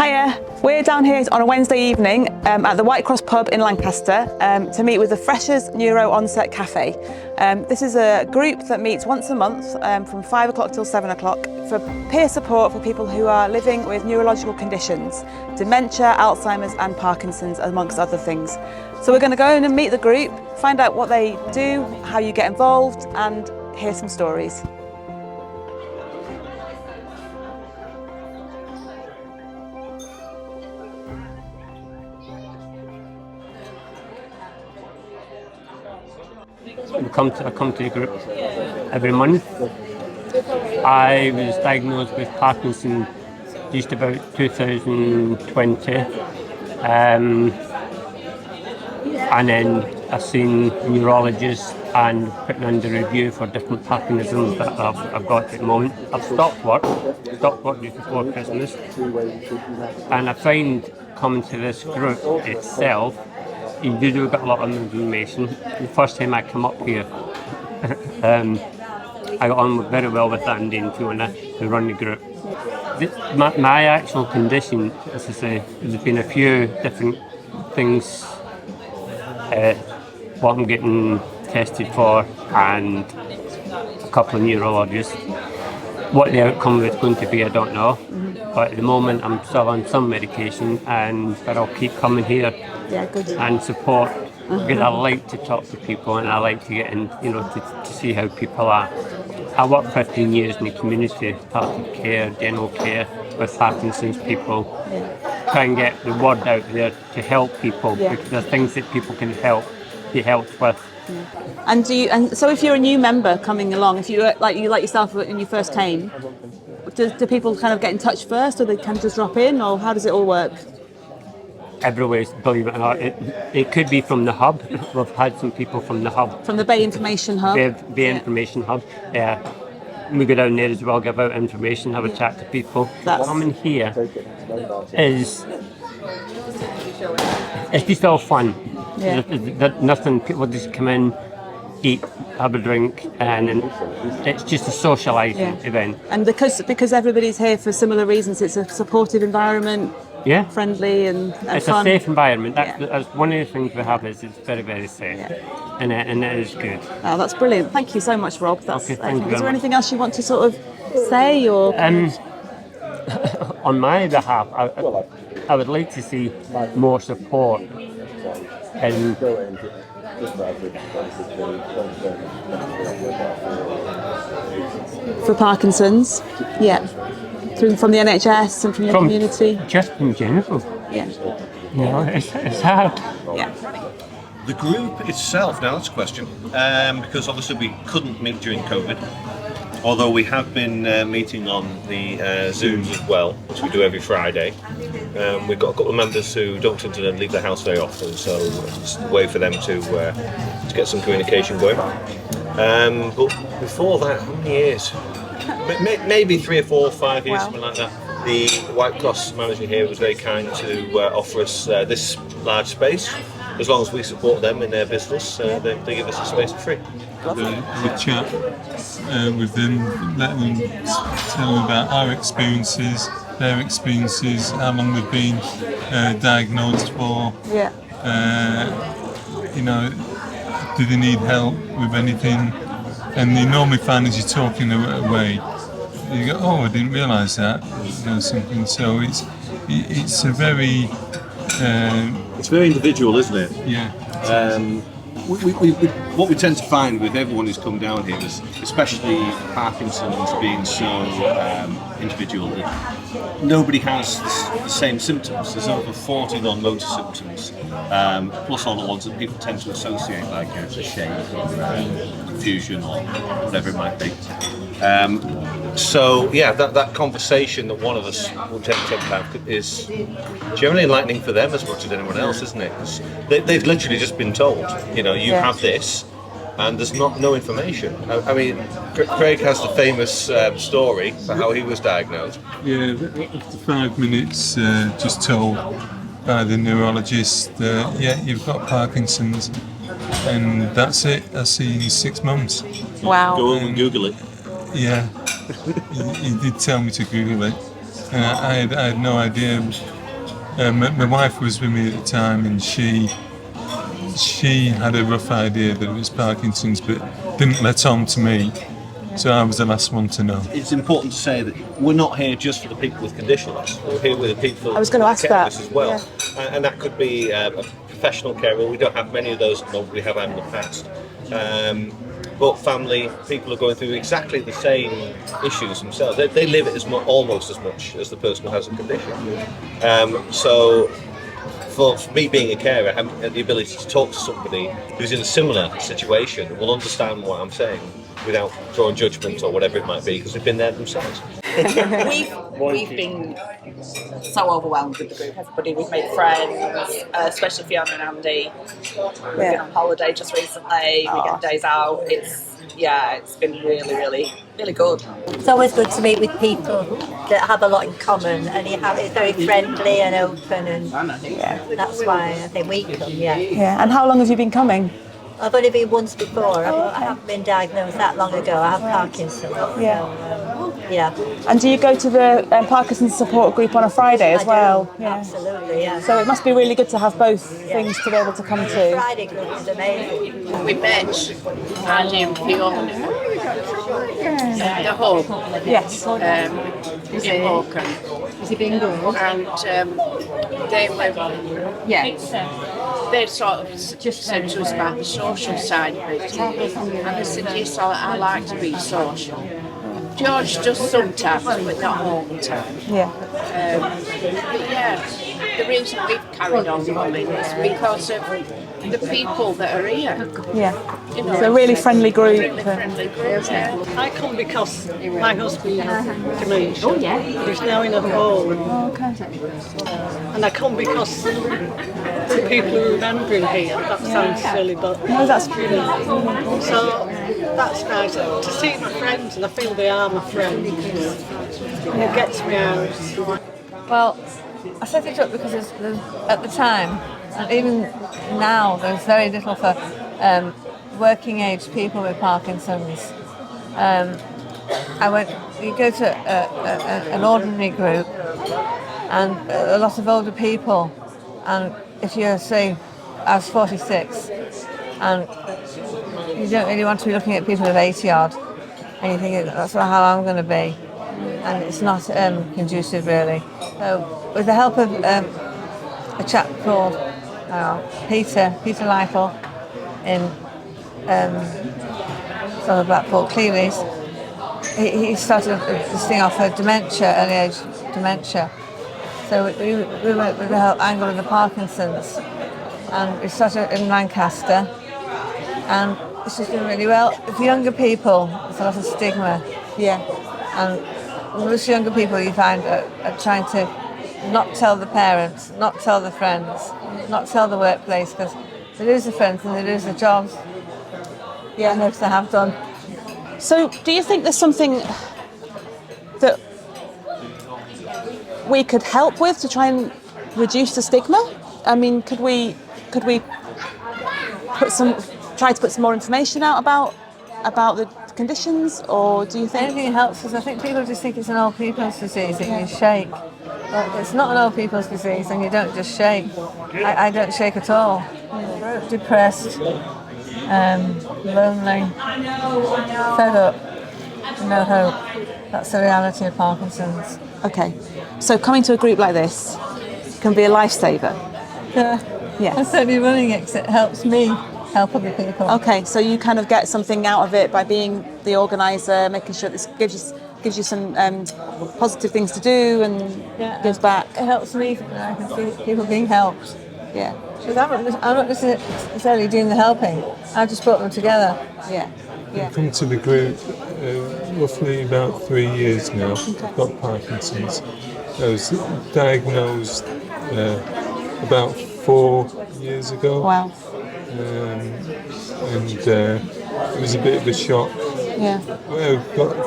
Hiya, we're down here on a Wednesday evening at the White Cross pub in Lancaster to meet with the Freshers Neuro Onset Café. This is a group that meets once a month from 5 o'clock till 7 o'clock for peer support for people who are living with neurological conditions, dementia, Alzheimer's and Parkinsons, amongst other things. So we're going to go in and meet the group, find out what they do, how you get involved and hear some stories. I come to the group every month. I was diagnosed with Parkinson just about 2020, and then I've seen neurologists and putting under review for different Parkinsons that I've got at the moment. I've stopped work just before Christmas, and I find coming to this group itself, you do get a lot of information. The first time I come up here, I got on very well with Andy and Fiona, who run the group. My actual condition, as I say, there's been a few different things what I'm getting tested for, and a couple of neurologists. What the outcome is going to be, I don't know. But at the moment, I'm still on some medication, but I'll keep coming here and support, because I like to talk to people and I like to get in, to see how people are. I worked 15 years in the community, palliative care, general care with Parkinson's people. Try and get the word out there to help people, because there are things that people can be helped with. And so if you're a new member coming along, if you like yourself when you first came, do people kind of get in touch first, or they can just drop in, or how does it all work? Everywhere, believe it or not. It could be from the hub. We've had some people from the hub. From the Bay Information Hub? Bay Information Hub. We go down there as well, give out information, have a chat to people. Coming here it's just all fun. There's nothing, people just come in, eat, have a drink, and it's just a socialising event. And because everybody's here for similar reasons, it's a supportive environment, friendly and it's fun. A safe environment. That's one of the things we have, is it's very, very safe, and it is good. Oh, that's brilliant. Thank you so much, Rob. Okay, thank you. Is there anything else you want to sort of say, or? On my behalf, I would like to see more support and for Parkinson's, from the NHS and from the community. Just in general. It's hard. The group itself, now that's a question, because obviously we couldn't meet during COVID, although we have been meeting on the Zooms as well, which we do every Friday. We've got a couple of members who don't tend to leave the house very often, so it's a way for them to get some communication going. But before that, how many years? Maybe 3 or 4 or 5 years, something like that. The White Cross manager here was very kind to offer us this large space. As long as we support them in their business, they give us a space for free. We chat with them, let them tell them about our experiences, their experiences, how long they've been diagnosed for. Do they need help with anything? And they normally find as you're talking away, you go, oh, I didn't realise that, something. So it's a very it's very individual, isn't it? Yeah. What we tend to find with everyone who's come down here is, especially Parkinson's being so individual, that nobody has the same symptoms. There's over 40 non-motor symptoms, plus all the ones that people tend to associate, like shame, confusion, or whatever it might be. That conversation that one of us will tend to have is generally enlightening for them as much as anyone else, isn't it? 'Cause they've literally just been told, you have this, and there's no information. I mean, Craig has the famous story for how he was diagnosed. Yeah, after 5 minutes, just told by the neurologist, you've got Parkinson's, and that's it. I'll see you in 6 months. Wow. Go home and Google it. Yeah, he did tell me to Google it. I had no idea My wife was with me at the time, and she had a rough idea that it was Parkinson's, but didn't let on to me. So I was the last one to know. It's important to say that we're not here just for the people with conditions. We're here with the people I was going to ask that as well. And that could be a professional care. Well, we don't have many of those at the moment. We have had in the past. But family, people are going through exactly the same issues themselves. They live it almost as much as the person who has a condition. So for me being a carer, having the ability to talk to somebody who's in a similar situation will understand what I'm saying without drawing judgment or whatever it might be, because they've been there themselves. We've been so overwhelmed with the group. Everybody, we've made friends, especially Fiona and Andy. We've been on holiday just recently. We get days out. It's been really, really, really good. It's always good to meet with people that have a lot in common, and it's very friendly and open, and that's why I think we come. Yeah. And how long have you been coming? I've only been once before. I haven't been diagnosed that long ago. I have Parkinson's. And do you go to the Parkinson's support group on a Friday as well? Yeah. Absolutely, yeah. So it must be really good to have both things to be able to come The to. Friday group is amazing. We met Andy and Fiona at the home Yes. in Morecambe. Has he been good? And they sort of just said to us about the social side of it. And I said, yes, I like to be social. George does sometimes, but not all the time. Yeah. But the reason we've carried on coming is because of the people that are here. Yeah. You know, It's a really friendly group. Really friendly group. I come because my husband has dementia. He's now in a home. And I come because the people who remember him here. That sounds silly, but No, that's so that's nice to see my friends, and I feel they are my friends. It gets me out. Well, I set it up because at the time, and even now, there's very little for working age people with Parkinson's. You go to an ordinary group and a lot of older people, and if you're, say, I was 46, and you don't really want to be looking at people of 80 odd, and you think that's not how I'm going to be, and it's not conducive really. So with the help of a chap called Peter Lytle in sort of Blackpool Clearies, he started this thing off of dementia, early age dementia. So we went with the whole angle of the Parkinsons, and we started in Lancaster, and it's just doing really well. With younger people, there's a lot of stigma. Yeah. And most younger people you find are trying to not tell the parents, not tell the friends, not tell the workplace, because they lose the friends and they lose the jobs. Yeah, I notice I have done. So do you think there's something that we could help with to try and reduce the stigma? I mean, could we try to put some more information out about the conditions, or do you think anything helps? Because I think people just think it's an old people's disease that you shake. But it's not an old people's disease, and you don't just shake. I don't shake at all. Depressed, lonely, fed up, no hope. That's the reality of Parkinson's. Okay, so coming to a group like this can be a lifesaver. Yeah. I'm certainly running it because it helps me help other people. Okay, so you kind of get something out of it by being the organiser, making sure this gives you some positive things to do and gives back. It helps me when I can see people being helped. Yeah. Because I'm not necessarily doing the helping. I just brought them together. Yeah. I've come to the group roughly about 3 years now. I've got Parkinson's. I was diagnosed about 4 years ago. Wow. And it was a bit of a shock. Yeah. Well,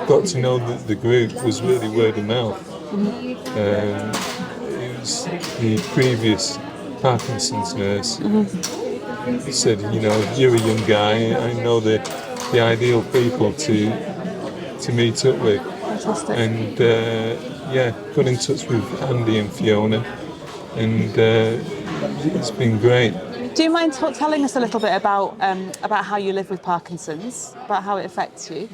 got to know that the group was really word of mouth. It was the previous Parkinson's nurse said, you know, you're a young guy, I know the ideal people to meet up with. Fantastic. And got in touch with Andy and Fiona, and it's been great. Do you mind telling us a little bit about how you live with Parkinson's, about how it affects you?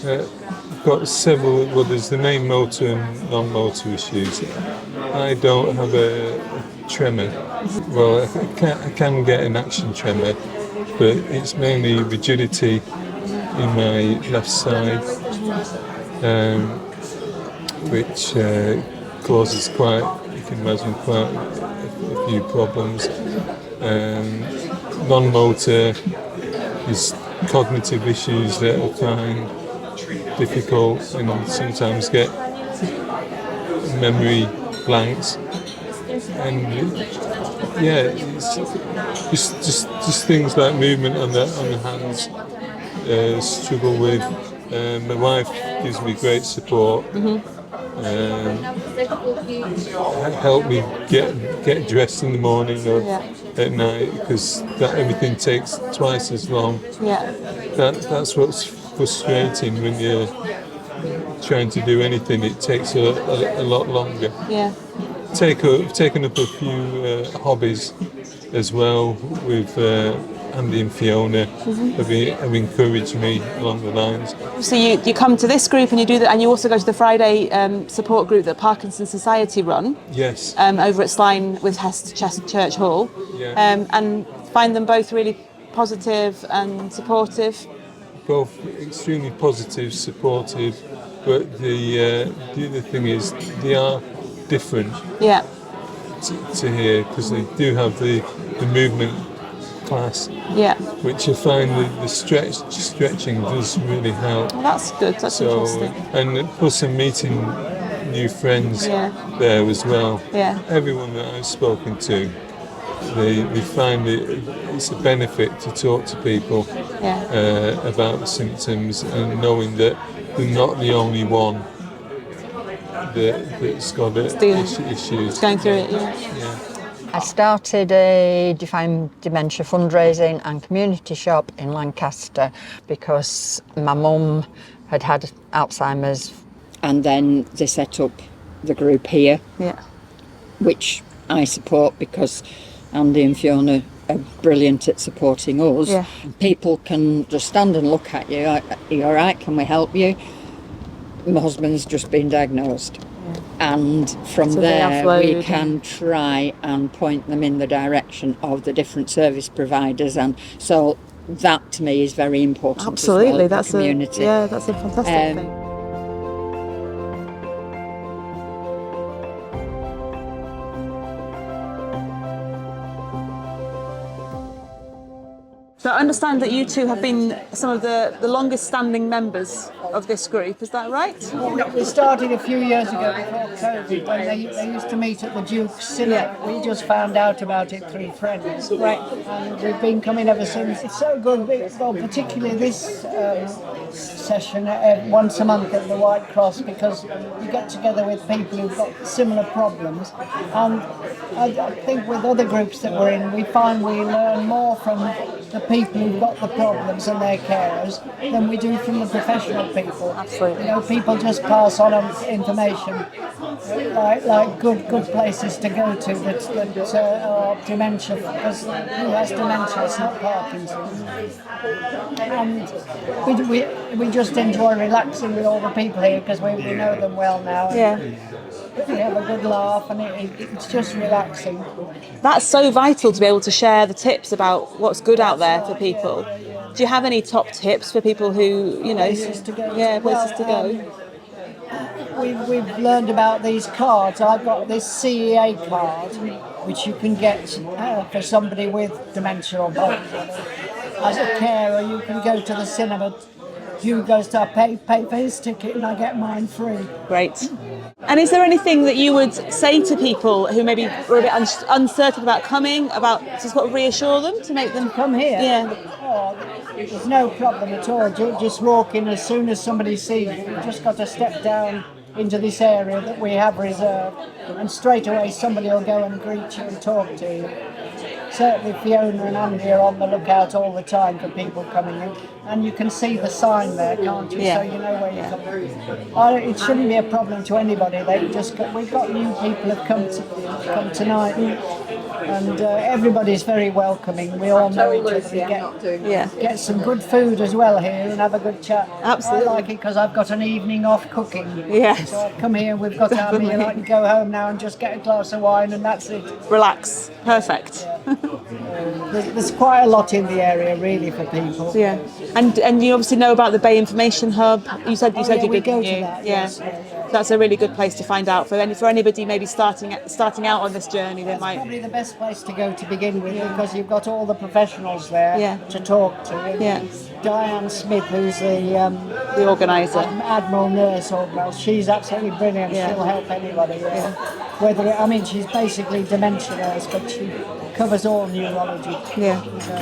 I've got several, well, there's the main motor and non-motor issues. I don't have a tremor. Well, I can get an action tremor, but it's mainly rigidity in my left side, which causes you can imagine quite a few problems. Non-motor is cognitive issues that I find difficult, and sometimes get memory blanks, and it's just things like movement on the hands. Struggle with. My wife gives me great support. Help me get dressed in the morning or at night, because everything takes twice as long. That's what's frustrating when you're trying to do anything. It takes a lot longer. Taken up a few hobbies as well with Andy and Fiona have encouraged me along the lines. So you come to this group and you do that, and you also go to the Friday support group that Parkinson Society run. Yes. Over at Slime with Hest Church Hall. And find them both really positive and supportive. Both extremely positive, supportive, but the other thing is they are different. To here, because they do have the movement class, which I find the stretching does really help. Well, that's good. That's interesting. And plus, I'm meeting new friends there as well. Everyone that I've spoken to, they find it's a benefit to talk to people about the symptoms, and knowing that they're not the only one that's got issues. Going through it, I started a defined dementia fundraising and community shop in Lancaster because my mum had Alzheimer's, and then they set up the group here, which I support because Andy and Fiona are brilliant at supporting us. People can just stand and look at you. Are you all right? Can we help you? My husband's just been diagnosed. And from there we can try and point them in the direction of the different service providers, and so that to me is very important. Absolutely, as well, that's community. That's a fantastic thing. So I understand that you two have been some of the longest standing members of this group, is that right? We started a few years ago before COVID, when they used to meet at the Duke's Cinema. We just found out about it through friends. And we've been coming ever since. It's so good, well, particularly this session once a month at the White Cross, because you get together with people who've got similar problems. And I think with other groups that we're in, we find we learn more from the people who've got the problems and their carers than we do from the professional people. Absolutely. You know, people just pass on information, like good places to go to that are dementia, because who has dementia? It's not Parkinson's. And we just enjoy relaxing with all the people here because we know them well now. We have a good laugh, and it's just relaxing. That's so vital to be able to share the tips about what's good out there for people. Do you have any top tips for people who, places to go? We've learned about these cards. I've got this CEA card, which you can get for somebody with dementia or Parkinson. As a carer, you can go to the cinema. Hugh goes to pay for his ticket, and I get mine free. Great. And is there anything that you would say to people who maybe were a bit uncertain about coming, about to sort of reassure them, to make them come here? Oh, there's no problem at all. Just walk in as soon as somebody sees you. You've just got to step down into this area that we have reserved, and straight away somebody will go and greet you and talk to you. certainly Fiona and Andy are on the lookout all the time for people coming in, and you can see the sign there, can't you? Yeah. So you know where you're coming. It shouldn't be a problem to anybody. We've got new people have come tonight, and everybody's very welcoming. We all know each other. We get some good food as well here and have a good chat. Absolutely. I like it because I've got an evening off cooking. Yes. So I've come here, we've got our meal. I can go home now and just get a glass of wine, and that's it. Relax. Perfect. There's quite a lot in the area, really, for people. Yeah. And you obviously know about the Bay Information Hub. You said you we did, go didn't to you? that. Yeah. Yes, yeah. That's a really good place to find out for anybody maybe starting out on this journey. They It's might. probably the best place to go to begin with, because you've got all the professionals there to talk to. And Diane Smith, who's the organiser, Admiral Nurse Organiser, she's absolutely brilliant. Yeah. She'll help anybody. She's basically dementia nurse, but she covers all neurology. Yeah. So,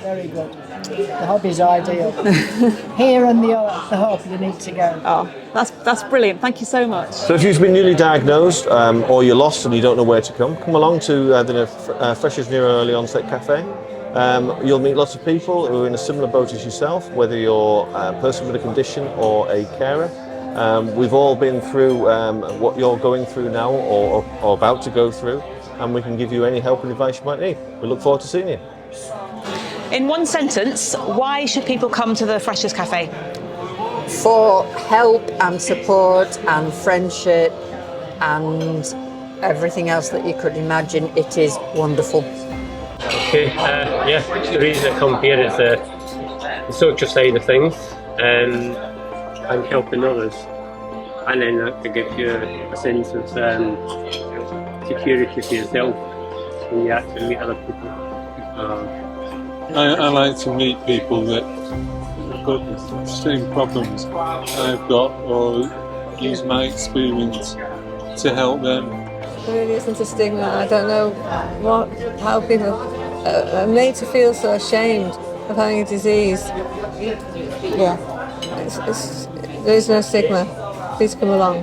very good. The hub is ideal. Here and the hub, you need to go. Oh, that's brilliant. Thank you so much. So if you've been newly diagnosed or you're lost and you don't know where to come along to the Freshers Neuro Early Onset Café. You'll meet lots of people who are in a similar boat as yourself, whether you're a person with a condition or a carer. We've all been through what you're going through now or about to go through, and we can give you any help and advice you might need. We look forward to seeing you. In one sentence, why should people come to the Freshers Café? For help and support and friendship and everything else that you could imagine, it is wonderful. Okay, the reason I come here is the social side of things and helping others, and then that gives you a sense of security for yourself when you actually meet other people. I like to meet people that have got the same problems I've got, or use my experience to help them. There really isn't a stigma. I don't know how people are made to feel so ashamed of having a disease. Yeah, there is no stigma. Please come along.